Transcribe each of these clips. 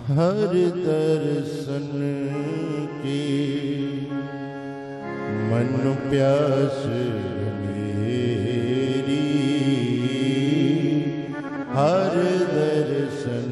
हर दर्शन की मन प्यास मेरी, हर दर्शन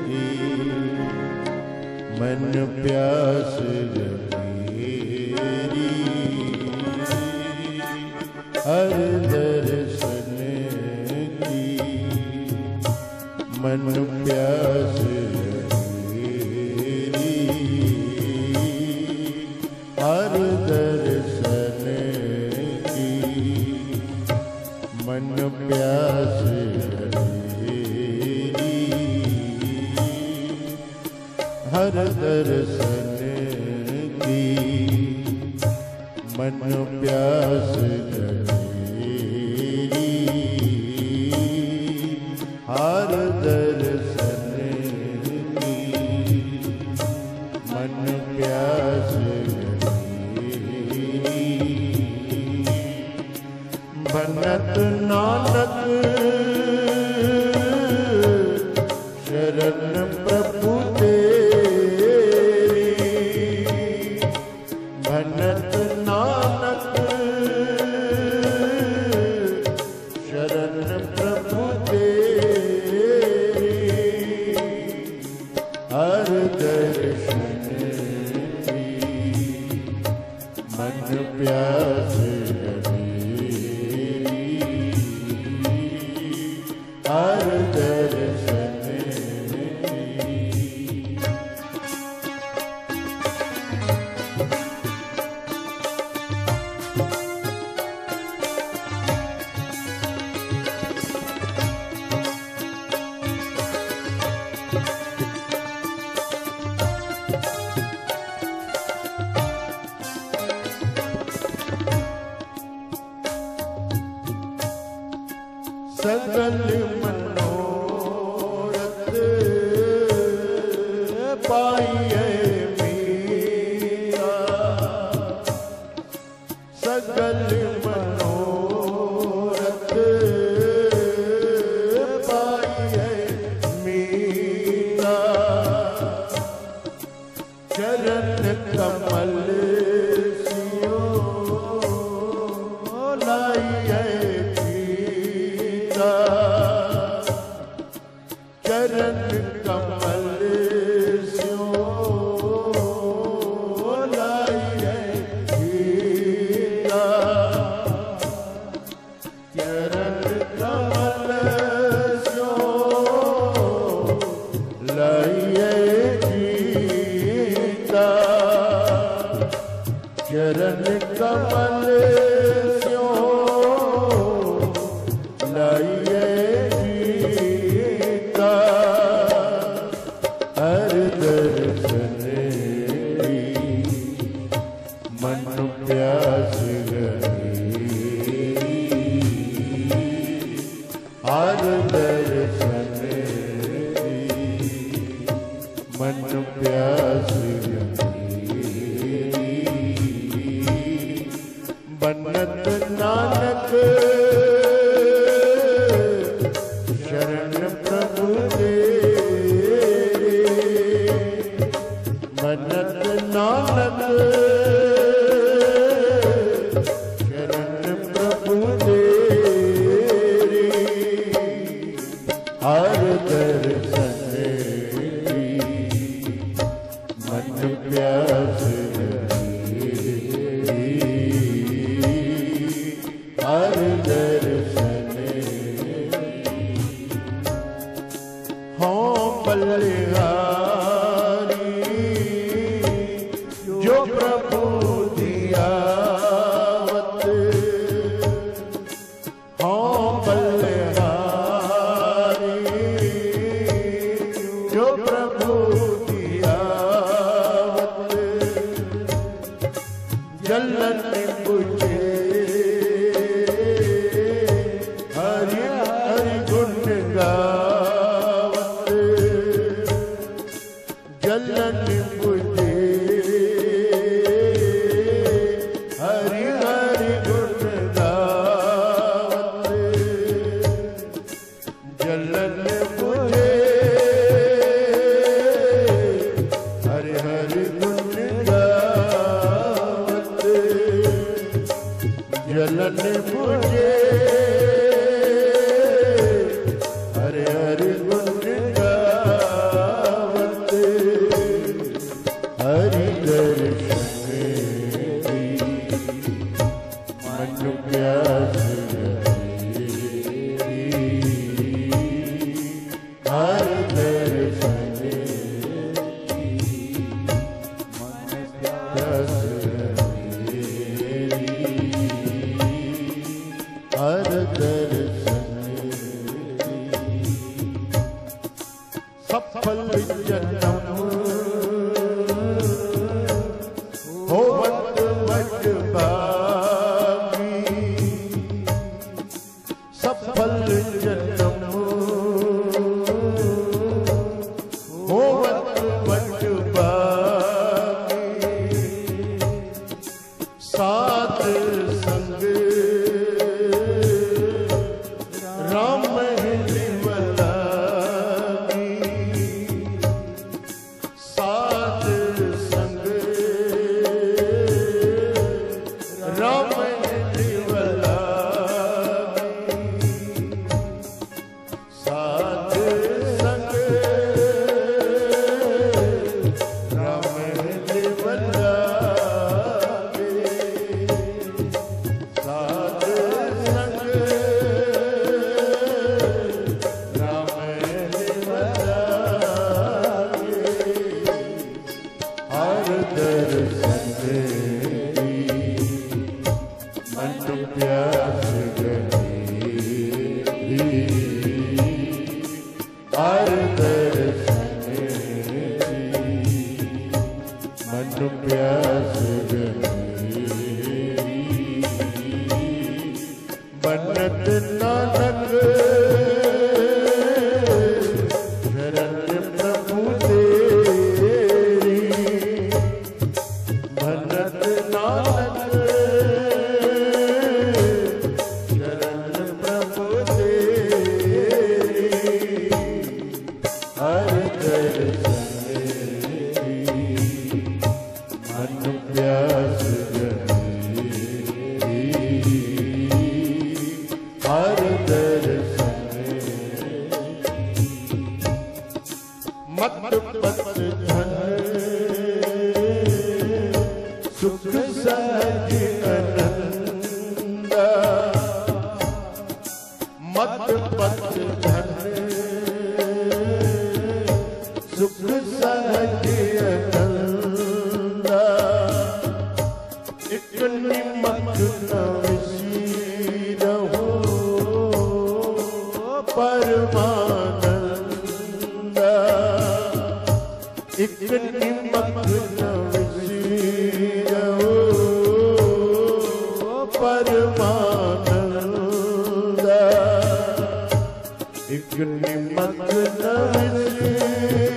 की मन प्यास मेरी, हर दर्शन की मन प्यास मेरी, हर दर्शन की मन प्यास मेरी, हर दर्शन की मन प्यास मेरी, हर दर्शन की मन प्यास मेरी। भनत नानक शरण प्रभु तेरी, भनत नानक शरण प्रभु तेरी, हर दर्शन की मन प्यास मेरी, हर दर्शन सकल मनोरथ पाइए मीरा, सकल मनोरथ पाइए मीरा, चरण कमल सियो लाइए, चरण कमल स्यो लाइए गीता, चरण कमल स्यो लाइए गीता, चरण कमल स्यो लाइए गीता, हर दर्शन की मन प्यास मेरी, हर दर्शन की मन प्यास मेरी। बनत नानक शरण प्रभु तेरे, बनत नानक शरण प्रभु तेरे, हर दर्शन की मन प्यास मेरी, हर दर्शन हो बलिहारी जो प्रभु दियावत, हो बलिहारी जलन मुझे हरि हरि गुण गावत जलन मुझे हरि हरि गुण गावत हरि सफल जन्म होवत बड़ भागी सफल जन्म होवत बड़ भागी साध संग राम बनत नानक शरण प्रभु तेरी बनत नानक शरण प्रभु तेरी हर दर्शन मन प्यास हर दर्शन मत पत धन सुख सहज आनंदा मत पत धन सुख सहज आनंदा एक निमक न विसीरहु परमानंदा एक निमक न विसीरहु परमानंदा एक निमक न विसीरहु